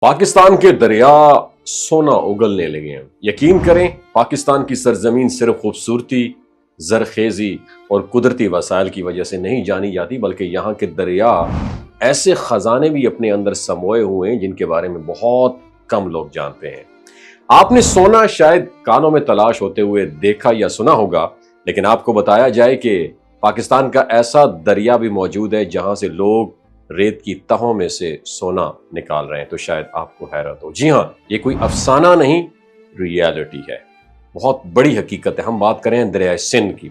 पाकिस्तान के दरिया सोना उगलने लगे हैं। यकीन करें, पाकिस्तान की सरजमीन सिर्फ खूबसूरती, जरखेजी और कुदरती वसाइल की वजह से नहीं जानी जाती, बल्कि यहाँ के दरिया ऐसे खजाने भी अपने अंदर समोए हुए हैं जिनके बारे में बहुत कम लोग जानते हैं। आपने सोना शायद कानों में तलाश होते हुए देखा या सुना होगा, लेकिन आपको बताया जाए कि पाकिस्तान का ऐसा दरिया भी मौजूद है जहां से लोग रेत की तहों में से सोना निकाल रहे हैं, तो शायद आपको हैरत हो। जी हाँ, ये कोई अफसाना नहीं, रियलिटी है, बहुत बड़ी हकीकत है। हम बात करें दरिया सिंध की।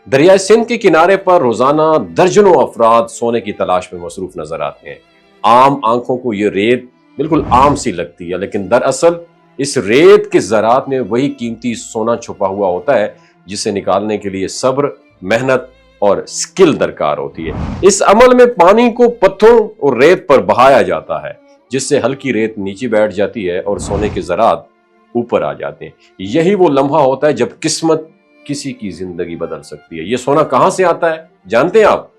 दरिया सिंध के किनारे पर रोजाना दर्जनों अफराद सोने की तलाश में मसरूफ नजर आते हैं। आम आंखों को ये रेत बिल्कुल आम सी लगती है, लेकिन दरअसल इस रेत के ज़रात में वही कीमती सोना छुपा हुआ होता है जिसे निकालने के लिए सब्र, मेहनत और स्किल दरकार होती है। इस अमल में पानी को पत्थरों और रेत पर बहाया जाता है, जिससे हल्की रेत नीचे बैठ जाती है और सोने के ज़रात ऊपर आ जाते हैं। यही वो लम्हा होता है जब किस्मत किसी की जिंदगी बदल सकती है। ये सोना कहां से आता है जानते हैं आप?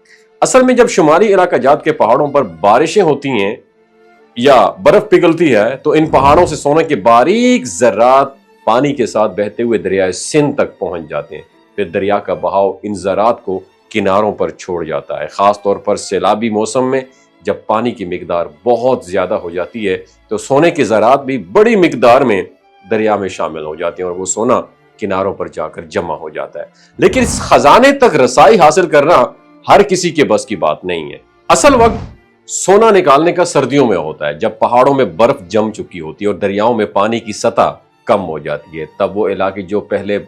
असल में जब शुमाली इलाका जात के पहाड़ों पर बारिशें होती हैं या बर्फ पिघलती है, तो इन पहाड़ों से सोने के बारीक ज़रात पानी के साथ बहते हुए दरिया सिंध तक पहुंच जाते हैं। फिर दरिया का बहाव इन ज़रात को किनारों पर छोड़ जाता है। खास तौर पर सैलाबी मौसम में जब पानी की मिकदार बहुत ज्यादा हो जाती है, तो सोने के ज़रात भी बड़ी मिकदार में दरिया में शामिल हो जाते हैं और वो सोना किनारों पर जाकर जमा हो जाता है। लेकिन इस खजाने तक रसाई हासिल करना हर किसी के बस की बात नहीं है। असल वक्त सोना निकालने का सर्दियों में होता है, जब पहाड़ों में बर्फ जम चुकी होती है और दरियाओं में पानी की सतह कम हो जाती है। तब वो इलाके जो पहले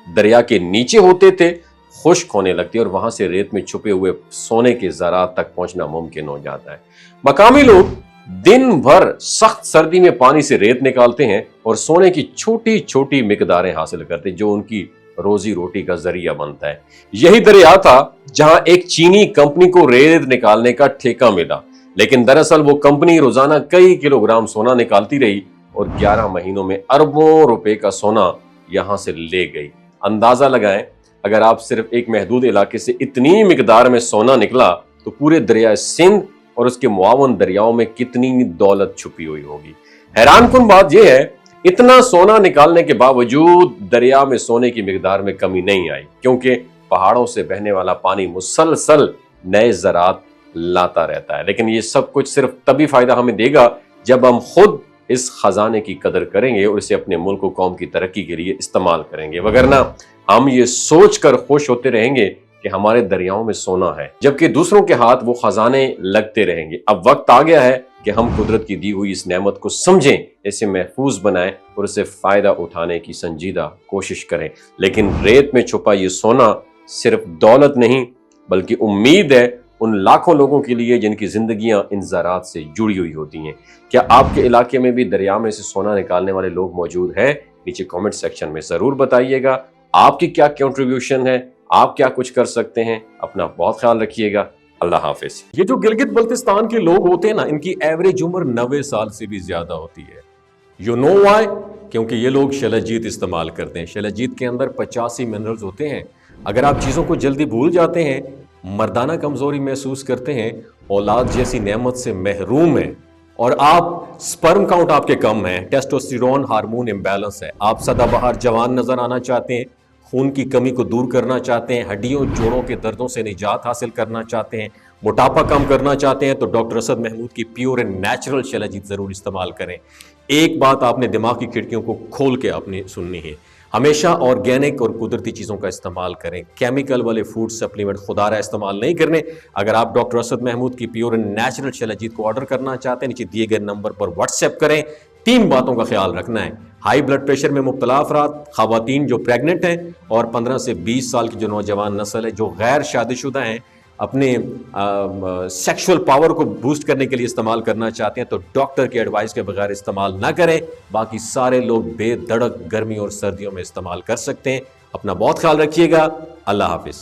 दरिया के नीचे होते थे खुश्क होने लगती है और वहां से रेत में छुपे हुए सोने के ज़रात तक पहुंचना मुमकिन हो जाता है। मकामी लोग दिन भर सख्त सर्दी में पानी से रेत निकालते हैं और सोने की छोटी छोटी मिकदारें हासिल करते हैं, जो उनकी रोजी रोटी का जरिया बनता है। यही दरिया था जहां एक चीनी कंपनी को रेत निकालने का ठेका मिला, लेकिन दरअसल वो कंपनी रोजाना कई किलोग्राम सोना निकालती रही और 11 महीनों में अरबों रुपए का सोना यहां से ले गई। अंदाजा लगाएं, अगर आप सिर्फ एक महदूद इलाके से इतनी मिकदार में सोना निकला, तो पूरे दरिया सिंध और उसके मुआवन दरियाओं में कितनी दौलत छुपी हुई होगी। हैरानकुन बात यह है, इतना सोना निकालने के बावजूद दरिया में सोने की मिकदार में कमी नहीं आई, क्योंकि पहाड़ों से बहने वाला पानी मुसलसल नए ज़रात लाता रहता है। लेकिन ये सब कुछ सिर्फ तभी फायदा हमें देगा जब हम खुद इस खजाने की कदर करेंगे और इसे अपने मुल्क और कौम की तरक्की के लिए इस्तेमाल करेंगे। वगरना हम ये सोच कर खुश होते रहेंगे कि हमारे दरियाओं में सोना है, जबकि दूसरों के हाथ वो खजाने लगते रहेंगे। अब वक्त आ गया है कि हम कुदरत की दी हुई इस नेमत को समझें, इसे महफूज बनाएं और इसे फायदा उठाने की संजीदा कोशिश करें। लेकिन रेत में छुपा ये सोना सिर्फ दौलत नहीं, बल्कि उम्मीद है उन लाखों लोगों के लिए जिनकी जिंदगियां इन ज़रात से जुड़ी हुई होती हैं। क्या आपके इलाके में भी दरिया में से सोना निकालने वाले लोग मौजूद हैं? नीचे कमेंट सेक्शन में जरूर बताइएगा। आपकी क्या कंट्रीब्यूशन है, आप क्या कुछ कर सकते हैं। अपना बहुत ख्याल रखिएगा। अल्लाह हाफिज। ये जो गिलगित बल्तिस्तान के लोग होते हैं ना, इनकी एवरेज उम्र 90 साल से भी ज्यादा होती है। You know why? क्योंकि ये लोग शलजीत इस्तेमाल करते हैं। शलजीत के अंदर 85 मिनरल्स होते हैं। अगर आप चीज़ों को जल्दी भूल जाते हैं, मर्दाना कमजोरी महसूस करते हैं, औलाद जैसी नेमत से महरूम हैं, और आप स्पर्म काउंट आपके कम है, टेस्टोस्टेरोन हार्मोन इम्बैलेंस है, आप सदाबहार जवान नजर आना चाहते हैं, खून की कमी को दूर करना चाहते हैं, हड्डियों जोड़ों के दर्दों से निजात हासिल करना चाहते हैं, मोटापा कम करना चाहते हैं, तो डॉक्टर असद महमूद की प्योर एंड नेचुरल शलजीत जरूर इस्तेमाल करें। एक बात आपने दिमाग की खिड़कियों को खोल के अपनी सुननी है, हमेशा ऑर्गेनिक और कुदरती चीज़ों का इस्तेमाल करें। केमिकल वाले फूड सप्लीमेंट खुदारा इस्तेमाल नहीं करने। अगर आप डॉक्टर असद महमूद की प्योर एंड नेचुरल शलजीत को ऑर्डर करना चाहते हैं, नीचे दिए गए नंबर पर व्हाट्सएप करें। 3 बातों का ख्याल रखना है: हाई ब्लड प्रेशर में मुब्तला अफराद, खवातीन जो प्रेग्नेंट हैं, और 15 से 20 साल की जो नौजवान नस्ल है जो गैर शादीशुदा हैं, अपने सेक्सुअल पावर को बूस्ट करने के लिए इस्तेमाल करना चाहते हैं, तो डॉक्टर की एडवाइस के बगैर इस्तेमाल ना करें। बाकी सारे लोग बेधड़क गर्मी और सर्दियों में इस्तेमाल कर सकते हैं। अपना बहुत ख्याल रखिएगा। अल्लाह हाफिज।